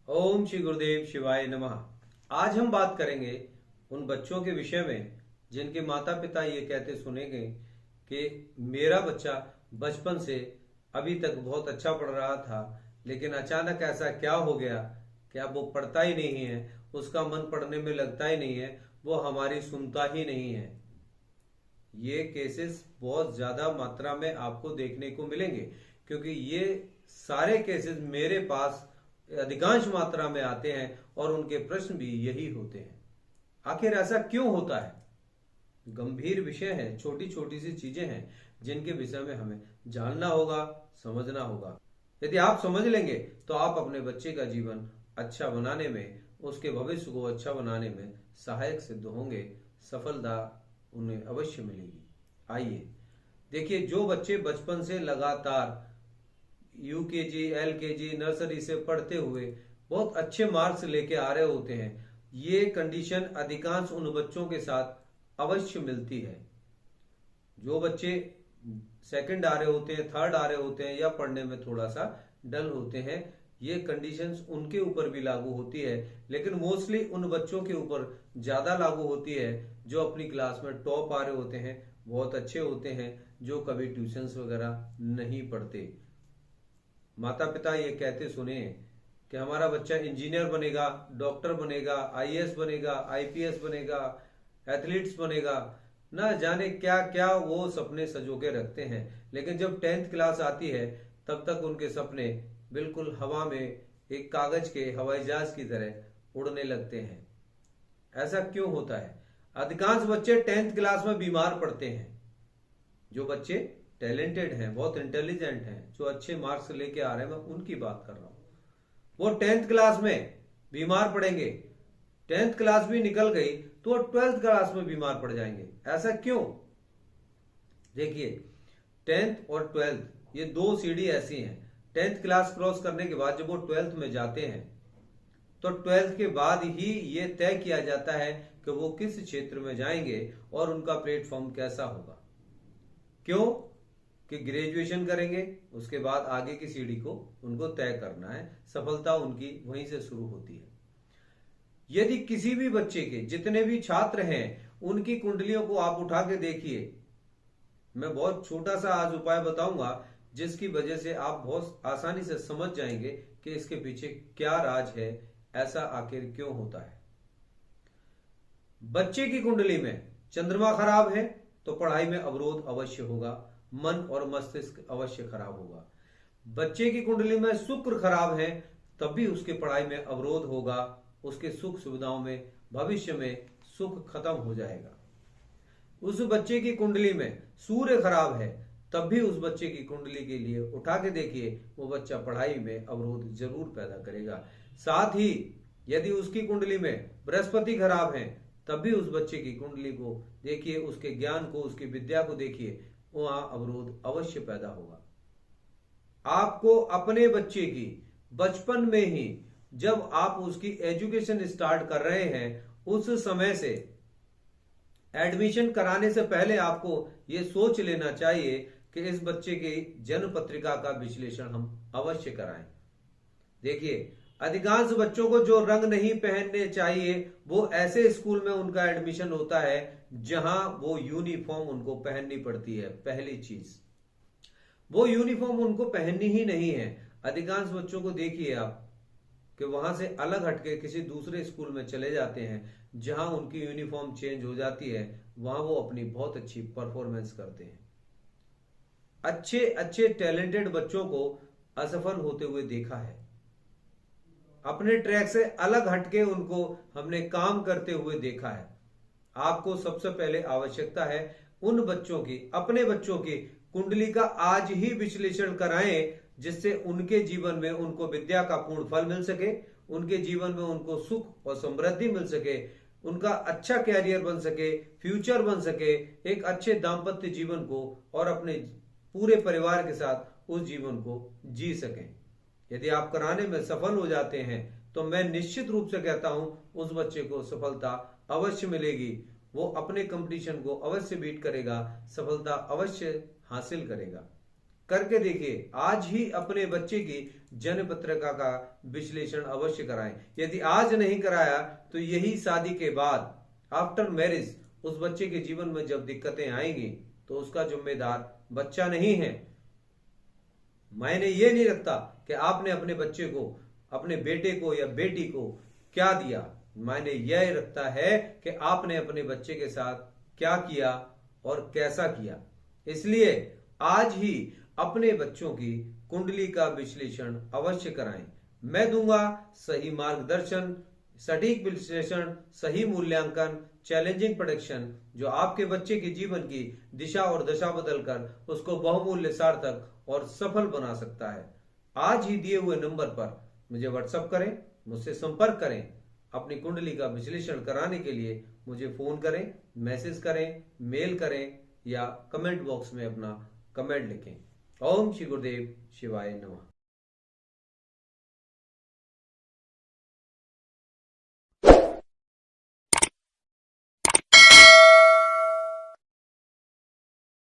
ओम श्री गुरुदेव शिवाय नमः। आज हम बात करेंगे उन बच्चों के विषय में जिनके माता पिता ये कहते सुनेंगे कि मेरा बच्चा बचपन से अभी तक बहुत अच्छा पढ़ रहा था, लेकिन अचानक ऐसा क्या हो गया कि अब वो पढ़ता ही नहीं है, उसका मन पढ़ने में लगता ही नहीं है, वो हमारी सुनता ही नहीं है। ये केसेस बहुत ज्यादा मात्रा में आपको देखने को मिलेंगे, क्योंकि ये सारे केसेस मेरे पास अधिकांश मात्रा में आते हैं और उनके प्रश्न भी यही होते हैं। आखिर ऐसा क्यों होता है? गंभीर विषय है, छोटी छोटी सी चीजें हैं जिनके विषय में हमें जानना होगा, समझना होगा। यदि आप समझ लेंगे तो आप अपने बच्चे का जीवन अच्छा बनाने में, उसके भविष्य को अच्छा बनाने में सहायक सिद्ध होंगे। सफलता उन्हें अवश्य मिलेगी। आइए देखिए, जो बच्चे बचपन से लगातार यूकेजी, एलकेजी, नर्सरी से पढ़ते हुए बहुत अच्छे मार्क्स लेके आ रहे होते हैं, ये कंडीशन अधिकांश उन बच्चों के साथ अवश्य मिलती है। जो बच्चे सेकंड आ रहे होते हैं, थर्ड आ रहे होते हैं या पढ़ने में थोड़ा सा डल होते हैं, ये कंडीशंस उनके ऊपर भी लागू होती है, लेकिन मोस्टली उन बच्चों के ऊपर ज्यादा लागू होती है जो अपनी क्लास में टॉप आ रहे होते हैं, बहुत अच्छे होते हैं, जो कभी ट्यूशंस वगैरह नहीं पढ़ते। माता पिता ये कहते सुने कि हमारा बच्चा इंजीनियर बनेगा, डॉक्टर बनेगा, आईएएस बनेगा, आईपीएस बनेगा, एथलीट्स बनेगा, ना जाने क्या क्या वो सपने सजो के रखते हैं। लेकिन जब 10th क्लास आती है तब तक उनके सपने बिल्कुल हवा में एक कागज के हवाई जहाज की तरह उड़ने लगते हैं। ऐसा क्यों होता है? अधिकांश बच्चे 10th क्लास में बीमार पड़ते हैं। जो बच्चे टैलेंटेड हैं, बहुत इंटेलिजेंट हैं, जो अच्छे मार्क्स लेके आ रहे हैं, मैं उनकी बात कर रहा हूं। वो 10th क्लास में बीमार पड़ेंगे, 10th क्लास भी निकल गई तो वो 12th क्लास में बीमार पड़ जाएंगे। ऐसा क्यों? देखिए, 10th और 12th ये दो सीढ़ी ऐसी हैं। 10th क्लास क्रॉस करने के बाद जब वो 12th में जाते हैं तो 12th के बाद ही ये तय किया जाता है कि वो किस क्षेत्र में जाएंगे और उनका प्लेटफॉर्म कैसा होगा। क्यों? कि ग्रेजुएशन करेंगे, उसके बाद आगे की सीढ़ी को उनको तय करना है। सफलता उनकी वहीं से शुरू होती है। यदि किसी भी बच्चे के जितने भी छात्र हैं उनकी कुंडलियों को आप उठा के देखिए, मैं बहुत छोटा सा आज उपाय बताऊंगा जिसकी वजह से आप बहुत आसानी से समझ जाएंगे कि इसके पीछे क्या राज है, ऐसा आखिर क्यों होता है। बच्चे की कुंडली में चंद्रमा खराब है तो पढ़ाई में अवरोध अवश्य होगा, मन और मस्तिष्क अवश्य खराब होगा। बच्चे की कुंडली में शुक्र खराब है तब भी उसके पढ़ाई में अवरोध होगा, उसके सुख सुविधाओं में भविष्य में सुख खत्म हो जाएगा। उस बच्चे की कुंडली में सूर्य खराब है तब भी उस बच्चे की कुंडली के लिए उठा के देखिए, वो बच्चा पढ़ाई में अवरोध जरूर पैदा करेगा। साथ ही यदि उसकी कुंडली में बृहस्पति खराब है तब भी उस बच्चे की कुंडली को देखिए, उसके ज्ञान को, उसकी विद्या को देखिए, वहां अवरोध अवश्य पैदा होगा। आपको अपने बच्चे की बचपन में ही, जब आप उसकी एजुकेशन स्टार्ट कर रहे हैं, उस समय से एडमिशन कराने से पहले आपको यह सोच लेना चाहिए कि इस बच्चे की जन्म पत्रिका का विश्लेषण हम अवश्य कराएं। देखिए, अधिकांश बच्चों को जो रंग नहीं पहनने चाहिए वो ऐसे स्कूल में उनका एडमिशन होता है जहां वो यूनिफॉर्म उनको पहननी पड़ती है। पहली चीज, वो यूनिफॉर्म उनको पहननी ही नहीं है। अधिकांश बच्चों को देखिए आप कि वहां से अलग हटके किसी दूसरे स्कूल में चले जाते हैं जहां उनकी यूनिफॉर्म चेंज हो जाती है, वहां वो अपनी बहुत अच्छी परफॉर्मेंस करते हैं। अच्छे अच्छे टैलेंटेड बच्चों को असफल होते हुए देखा है। अपने ट्रैक से अलग हटके उनको हमने काम करते हुए देखा है। आपको सबसे पहले आवश्यकता है उन बच्चों की, अपने बच्चों की कुंडली का आज ही विश्लेषण कराएं, जिससे उनके जीवन में उनको विद्या का पूर्ण फल मिल सके, उनके जीवन में उनको सुख और समृद्धि मिल सके, उनका अच्छा कैरियर बन सके, फ्यूचर बन सके, एक अच्छे दाम्पत्य जीवन को और अपने पूरे परिवार के साथ उस जीवन को जी सकें। यदि आप कराने में सफल हो जाते हैं तो मैं निश्चित रूप से कहता हूं उस बच्चे को सफलता अवश्य मिलेगी। वो अपने कंपटीशन को अवश्य बीट करेगा, सफलता अवश्य हासिल करेगा। करके देखिए। आज ही अपने बच्चे की जन्म पत्रिका का विश्लेषण अवश्य कराएं। यदि आज नहीं कराया तो यही शादी के बाद आफ्टर मैरिज उस बच्चे के जीवन में जब दिक्कतें आएंगी तो उसका जिम्मेदार बच्चा नहीं है। मायने ये नहीं रखता कि आपने अपने बच्चे को, अपने बेटे को या बेटी को क्या दिया। मायने यह रखता है कि आपने अपने बच्चे के साथ क्या किया और कैसा किया। इसलिए आज ही अपने बच्चों की कुंडली का विश्लेषण अवश्य कराएं। मैं दूंगा सही मार्गदर्शन, सटीक विश्लेषण, सही मूल्यांकन, चैलेंजिंग प्रेडिक्शन जो आपके बच्चे के जीवन की दिशा और दशा बदलकर उसको बहुमूल्य, सार्थक और सफल बना सकता है। आज ही दिए हुए नंबर पर मुझे व्हाट्सएप करें, मुझसे संपर्क करें। अपनी कुंडली का विश्लेषण कराने के लिए मुझे फोन करें, मैसेज करें, मेल करें या कमेंट बॉक्स में अपना कमेंट लिखें। ओम श्री गुरुदेव शिवाय नमः।